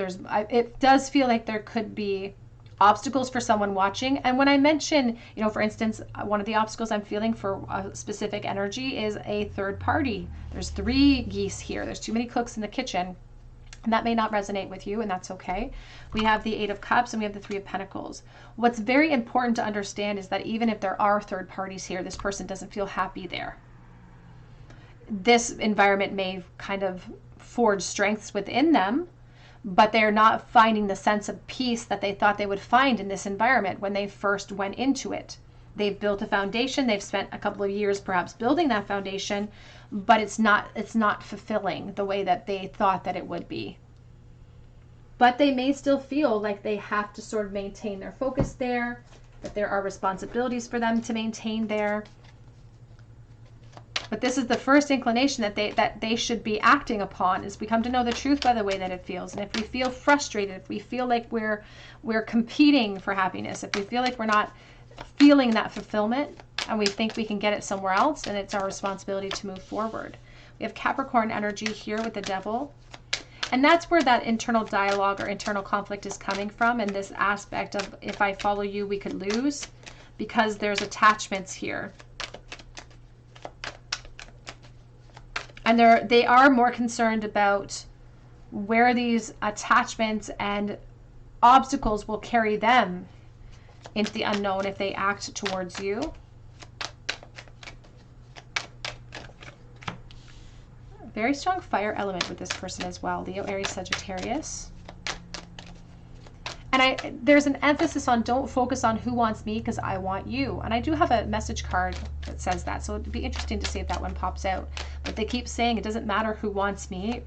it does feel like there could be obstacles for someone watching. And when I mention, for instance, one of the obstacles I'm feeling for a specific energy is a third party. There's 3 geese here. There's too many cooks in the kitchen. And that may not resonate with you, and that's okay. We have the 8 of Cups and we have the 3 of Pentacles. What's very important to understand is that even if there are third parties here, this person doesn't feel happy there. This environment may kind of forge strengths within them, but they're not finding the sense of peace that they thought they would find in this environment when they first went into it. They've built a foundation. They've spent a couple of years perhaps building that foundation, but it's not fulfilling the way that they thought that it would be. But they may still feel like they have to sort of maintain their focus there, that there are responsibilities for them to maintain there. But this is the first inclination that they should be acting upon, is we come to know the truth by the way that it feels. And if we feel frustrated, if we feel like we're competing for happiness, if we feel like we're not feeling that fulfillment and we think we can get it somewhere else, then it's our responsibility to move forward. We have Capricorn energy here with the Devil. And that's where that internal dialogue or internal conflict is coming from, and this aspect of, if I follow you, we could lose, because there's attachments here. And they are more concerned about where these attachments and obstacles will carry them into the unknown if they act towards you. Very strong fire element with this person as well. Leo, Aries, Sagittarius. And there's an emphasis on don't focus on who wants me because I want you. And I do have a message card that says that. So it'd be interesting to see if that one pops out. But they keep saying it doesn't matter who wants me.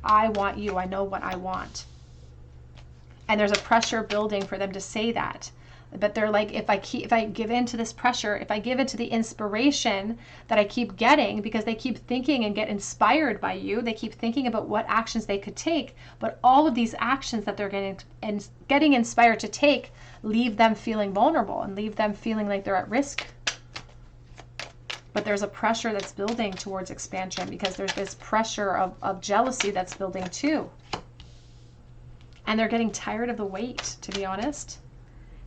I want you. I know what I want. And there's a pressure building for them to say that. But they're like, if I give in to this pressure, if I give in to the inspiration that I keep getting, because they keep thinking and get inspired by you, they keep thinking about what actions they could take, but all of these actions that they're getting inspired to take leave them feeling vulnerable and leave them feeling like they're at risk. But there's a pressure that's building towards expansion, because there's this pressure of jealousy that's building too. And they're getting tired of the wait, to be honest.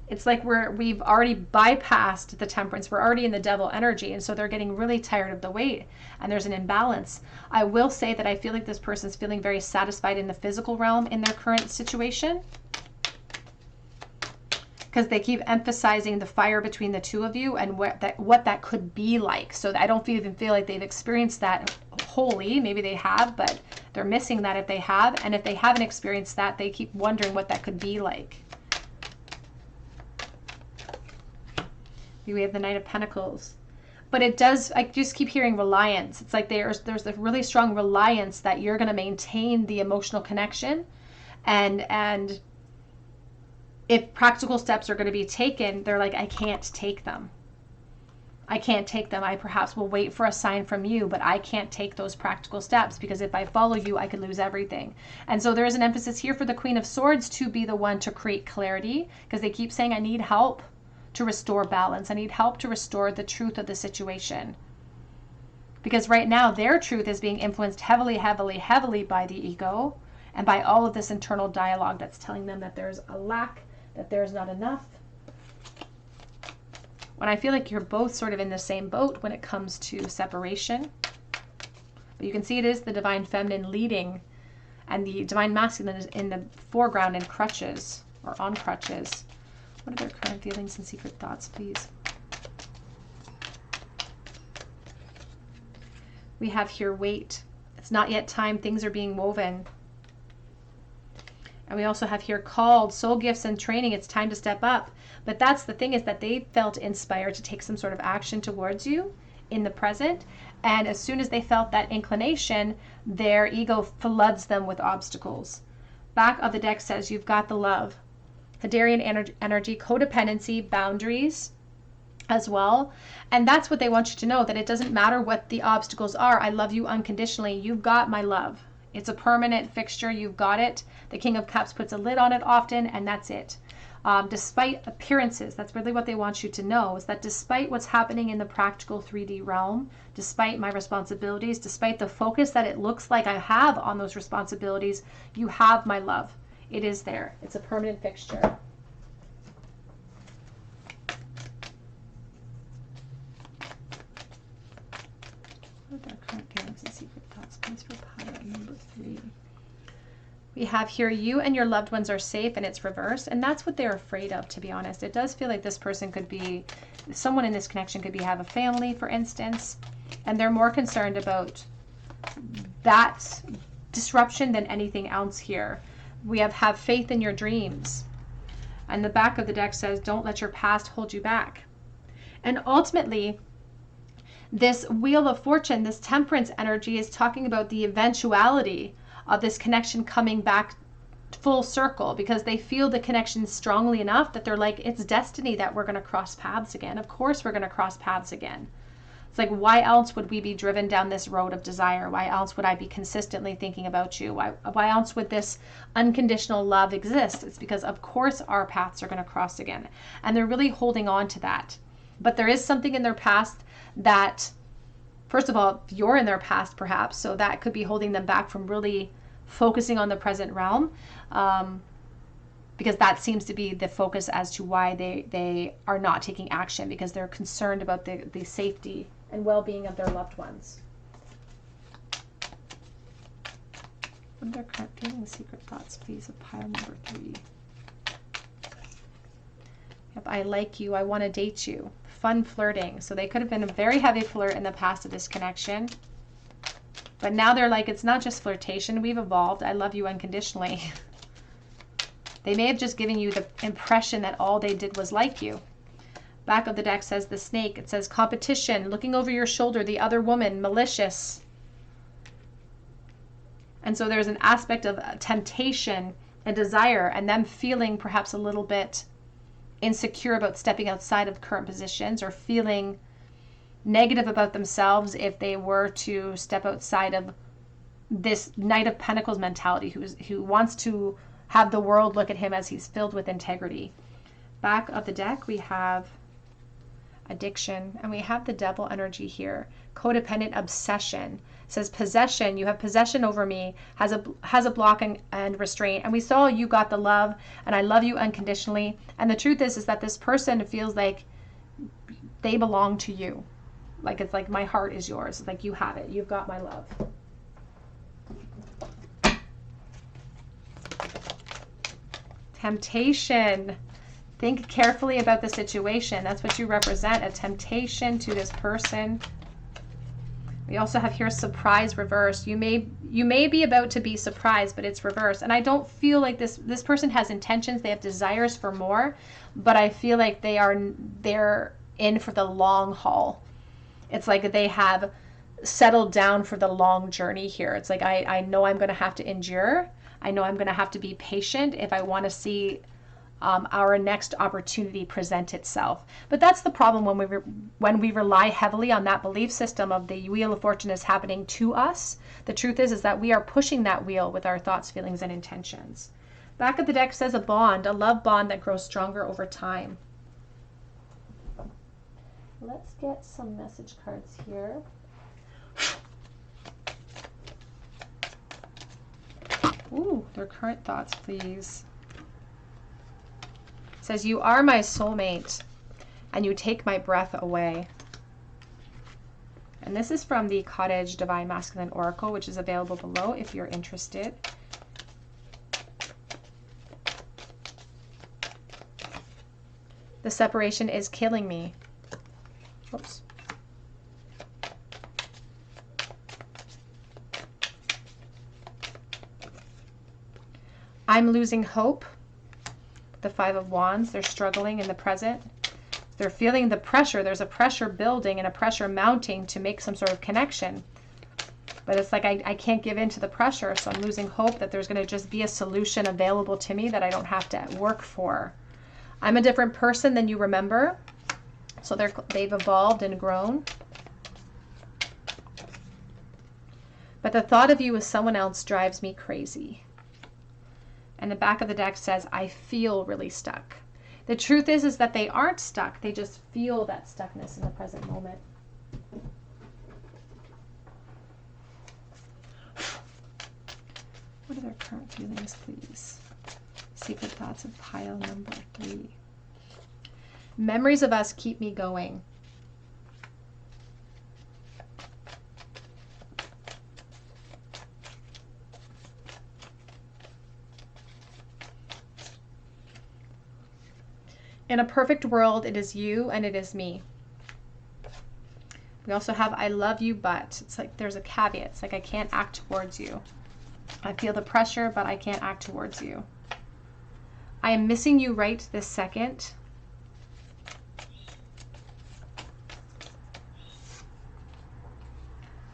It's like we've already bypassed the Temperance. We're already in the Devil energy. And so they're getting really tired of the wait. And there's an imbalance. I will say that I feel like this person's feeling very satisfied in the physical realm in their current situation, because they keep emphasizing the fire between the two of you and what that could be like. So I don't even feel like they've experienced that wholly. Maybe they have, but they're missing that if they have. And if they haven't experienced that, they keep wondering what that could be like. We have the Knight of Pentacles. But it does, I just keep hearing reliance. It's like there's a really strong reliance that you're going to maintain the emotional connection. And if practical steps are going to be taken, they're like, I can't take them. I can't take them. I perhaps will wait for a sign from you, but I can't take those practical steps, because if I follow you, I could lose everything. And so there is an emphasis here for the Queen of Swords to be the one to create clarity, because they keep saying, I need help to restore balance. I need help to restore the truth of the situation. Because right now their truth is being influenced heavily, heavily, heavily by the ego and by all of this internal dialogue that's telling them that there's a lack, that there's not enough. When I feel like you're both sort of in the same boat when it comes to separation. But you can see it is the Divine Feminine leading, and the Divine Masculine is in the foreground in crutches, or on crutches. What are their current feelings and secret thoughts, please? We have here wait. It's not yet time. Things are being woven. And we also have here called, soul gifts and training. It's time to step up. But that's the thing, is that they felt inspired to take some sort of action towards you in the present. And as soon as they felt that inclination, their ego floods them with obstacles. Back of the deck says you've got the love. Hadarian energy, codependency, boundaries as well. And that's what they want you to know, that it doesn't matter what the obstacles are. I love you unconditionally. You've got my love. It's a permanent fixture. You've got it. The King of Cups puts a lid on it often, and that's it. Despite appearances, that's really what they want you to know, is that despite what's happening in the practical 3D realm, despite my responsibilities, despite the focus that it looks like I have on those responsibilities, you have my love. It is there. It's a permanent fixture. What are our current feelings and secret thoughts, please, for pile number 3? We have here, you and your loved ones are safe, and it's reversed. And that's what they're afraid of, to be honest. It does feel like this person could be, someone in this connection could be, have a family, for instance. And they're more concerned about that disruption than anything else here. We have faith in your dreams. And the back of the deck says, don't let your past hold you back. And ultimately, this Wheel of Fortune, this Temperance energy is talking about the eventuality of this connection coming back full circle, because they feel the connection strongly enough that they're like, it's destiny that we're going to cross paths again. Of course we're going to cross paths again. It's like, why else would we be driven down this road of desire? Why else would I be consistently thinking about you? Why else would this unconditional love exist? It's because of course our paths are going to cross again. And they're really holding on to that. But there is something in their past that, first of all, you're in their past perhaps, so that could be holding them back from really focusing on the present realm, because that seems to be the focus as to why they are not taking action, because they're concerned about the safety and well-being of their loved ones. What are their current feelings, secret thoughts, please, of pile number 3? Yep, I like you, I want to date you. Fun flirting. So they could have been a very heavy flirt in the past of this connection. But now they're like, it's not just flirtation, we've evolved. I love you unconditionally. They may have just given you the impression that all they did was like you. Back of the deck says the Snake. It says competition, looking over your shoulder, the other woman, malicious. And so there's an aspect of temptation and desire, and them feeling perhaps a little bit insecure about stepping outside of current positions, or feeling negative about themselves if they were to step outside of this Knight of Pentacles mentality, who wants to have the world look at him as he's filled with integrity. Back of the deck we have addiction, and we have the Devil energy here. Codependent obsession. It says possession, you have possession over me, has a block and restraint. And we saw you got the love, and I love you unconditionally. And the truth is that this person feels like they belong to you. Like, it's like, my heart is yours. It's like, you have it. You've got my love. Temptation. Think carefully about the situation. That's what you represent, a temptation to this person. We also have here surprise reversed. You may be about to be surprised, but it's reversed. And I don't feel like this person has intentions. They have desires for more, but I feel like they're in for the long haul. It's like they have settled down for the long journey here. It's like, I know I'm going to have to endure. I know I'm going to have to be patient if I want to see our next opportunity present itself. But that's the problem when we rely heavily on that belief system of the Wheel of Fortune is happening to us. The truth is that we are pushing that wheel with our thoughts, feelings, and intentions. Back of the deck says a bond, a love bond that grows stronger over time. Let's get some message cards here. Ooh, their current thoughts, please. It says, you are my soulmate, and you take my breath away. And this is from the Cottage Divine Masculine Oracle, which is available below if you're interested. The separation is killing me. Oops. I'm losing hope. The Five of Wands, they're struggling in the present. They're feeling the pressure. There's a pressure building and a pressure mounting to make some sort of connection. But it's like, I can't give in to the pressure, so I'm losing hope that there's going to just be a solution available to me that I don't have to work for. I'm a different person than you remember. So they've evolved and grown. But the thought of you as someone else drives me crazy. And the back of the deck says, I feel really stuck. The truth is that they aren't stuck. They just feel that stuckness in the present moment. What are their current feelings, please? Secret thoughts of pile number 3. Memories of us keep me going. In a perfect world, it is you and it is me. We also have I love you, but it's like there's a caveat. It's like I can't act towards you. I feel the pressure, but I can't act towards you. I am missing you right this second.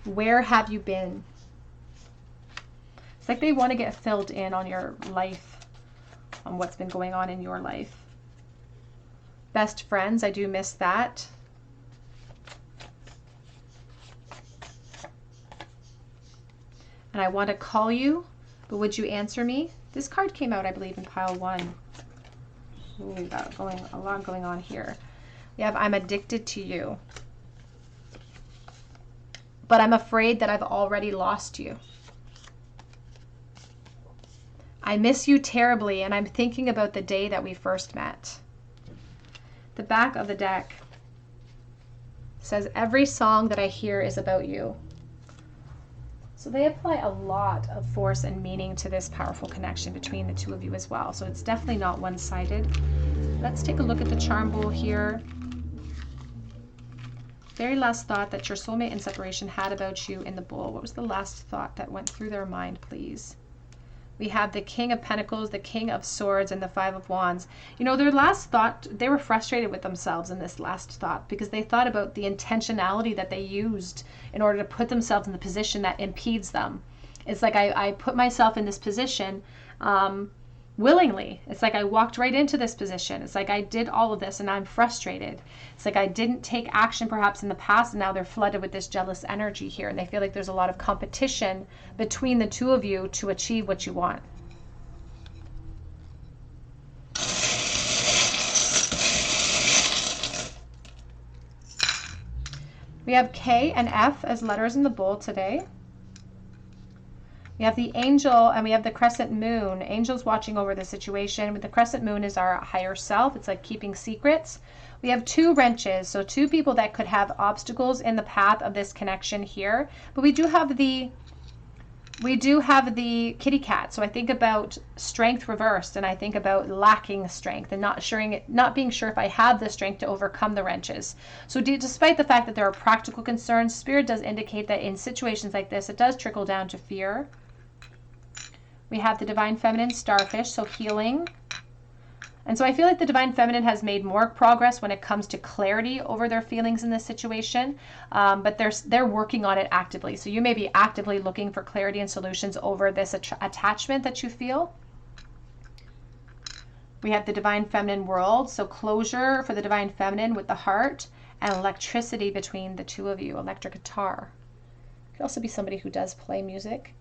Where have you been? It's like they want to get filled in on your life, on what's been going on in your life. Best friends, I do miss that. And I want to call you, but would you answer me? This card came out, I believe, in pile 1. Ooh, we've got a lot going on here. We have I'm addicted to you. But I'm afraid that I've already lost you. I miss you terribly, and I'm thinking about the day that we first met. The back of the deck says, every song that I hear is about you. So they apply a lot of force and meaning to this powerful connection between the two of you as well. So it's definitely not one-sided. Let's take a look at the charm bowl here. Very last thought that your soulmate in separation had about you in the bowl. What was the last thought that went through their mind, please? We have the King of Pentacles, the King of Swords, and the Five of Wands. You know, their last thought, they were frustrated with themselves in this last thought because they thought about the intentionality that they used in order to put themselves in the position that impedes them. It's like I put myself in this position willingly. It's like I walked right into this position. It's like I did all of this and I'm frustrated. It's like I didn't take action perhaps in the past, and now they're flooded with this jealous energy here, and they feel like there's a lot of competition between the two of you to achieve what you want. We have K and F as letters in the bowl today. We have the angel and we have the crescent moon. Angel's watching over the situation. The crescent moon is our higher self. It's like keeping secrets. We have 2 wrenches, so 2 people that could have obstacles in the path of this connection here. But we do have the kitty cat. So I think about strength reversed, and I think about lacking strength and not being sure if I have the strength to overcome the wrenches. So despite the fact that there are practical concerns, Spirit does indicate that in situations like this, it does trickle down to fear. We have the Divine Feminine Starfish, so healing. And so I feel like the Divine Feminine has made more progress when it comes to clarity over their feelings in this situation, but they're working on it actively. So you may be actively looking for clarity and solutions over this attachment that you feel. We have the Divine Feminine World, so closure for the Divine Feminine with the heart, and electricity between the two of you, electric guitar. Could also be somebody who does play music.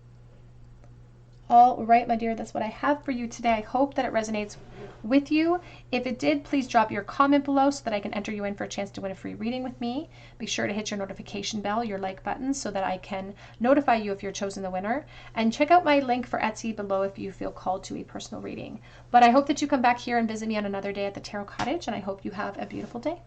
All right, my dear, that's what I have for you today. I hope that it resonates with you. If it did, please drop your comment below so that I can enter you in for a chance to win a free reading with me. Be sure to hit your notification bell, your like button, so that I can notify you if you're chosen the winner. And check out my link for Etsy below if you feel called to a personal reading. But I hope that you come back here and visit me on another day at the Tarot Cottage, and I hope you have a beautiful day.